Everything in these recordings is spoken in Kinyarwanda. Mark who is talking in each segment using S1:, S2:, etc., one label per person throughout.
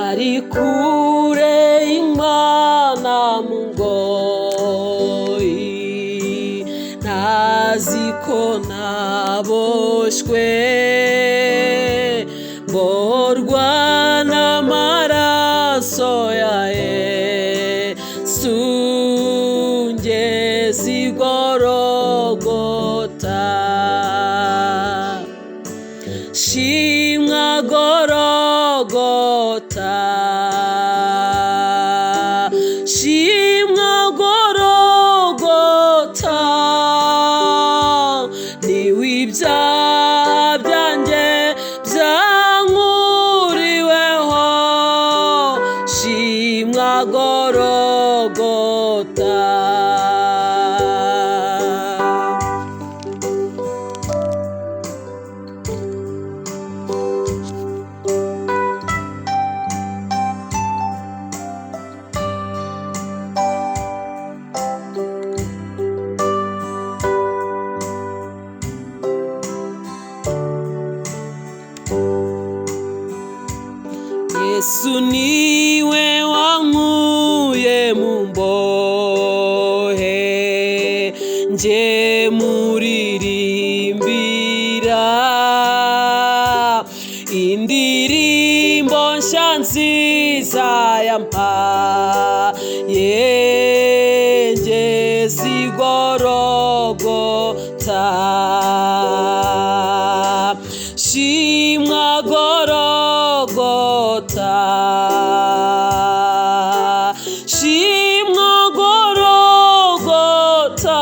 S1: ari kure y'Imana mu ngoyi, ntazi ko naboshwe mborwa n'amaraso ya Yesu, ngeze i Gologota. Shimwa Gologota, shimwa Gologota, niwe ibyaha byanjye byankuriweho. Shimwa Gologota. Yesu niwe wankuye mu mbohe, nje muririmbira indirimbo nshya nziza yampaye, ngeze i Gologota. Shimwa Gologota, shimwa Gologota,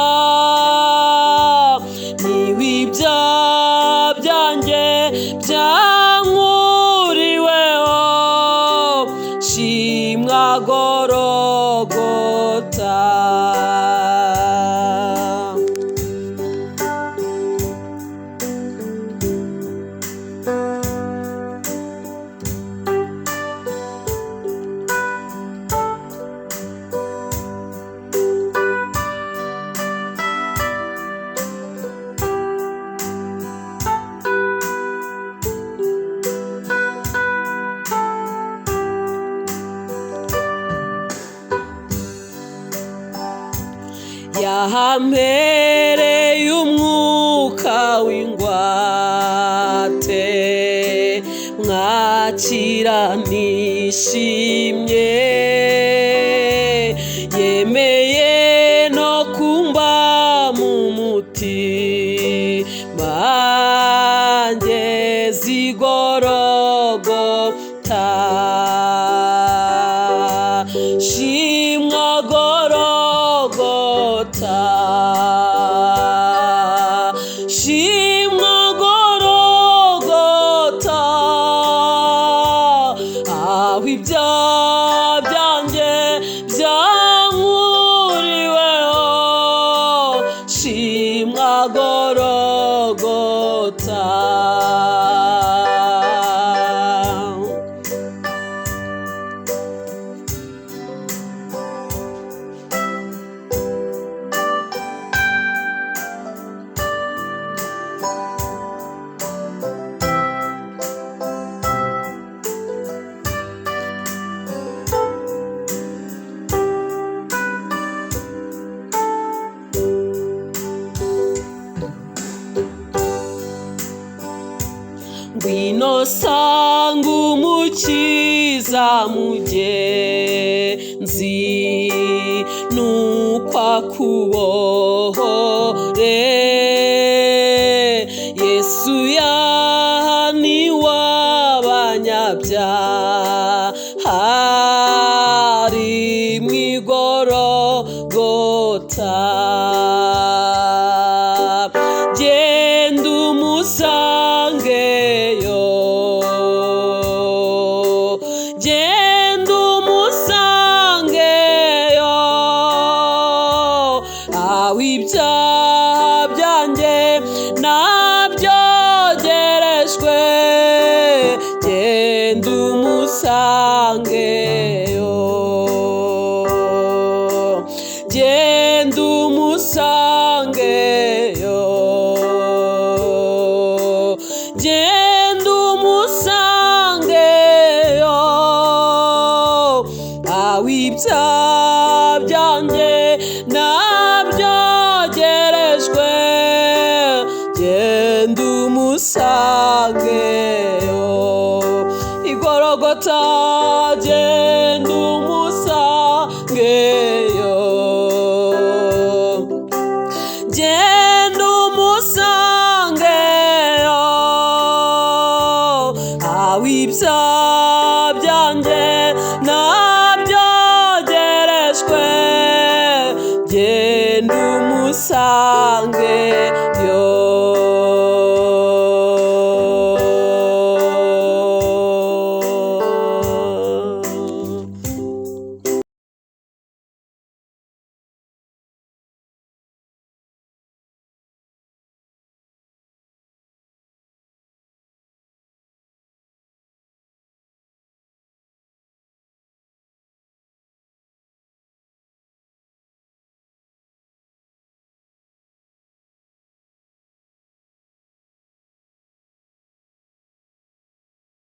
S1: niwe ibyaha byanjye byankuriweho. Shimwa Gologota. Yahampereye umwuka w'ingwate, mwakira nishimye, yemeye no kumba mu mutima, ngeze i Gologota. Shimwa Gologota, shimwa Gologota, aho ibyaha byanjye byankuriweho. Shimwa Gologota. Ngwino sanga umukiza mugenzi, nuko akubohore. Yesu yahaniwe abanyabyaha, ari mu Gologota. Genda umusangeyo, genda umusangeyo, aho ibyaha byanjye nabyogerejwe. Genda umusangeyo, genda umusangeyo, genda umusangeyo. ubusa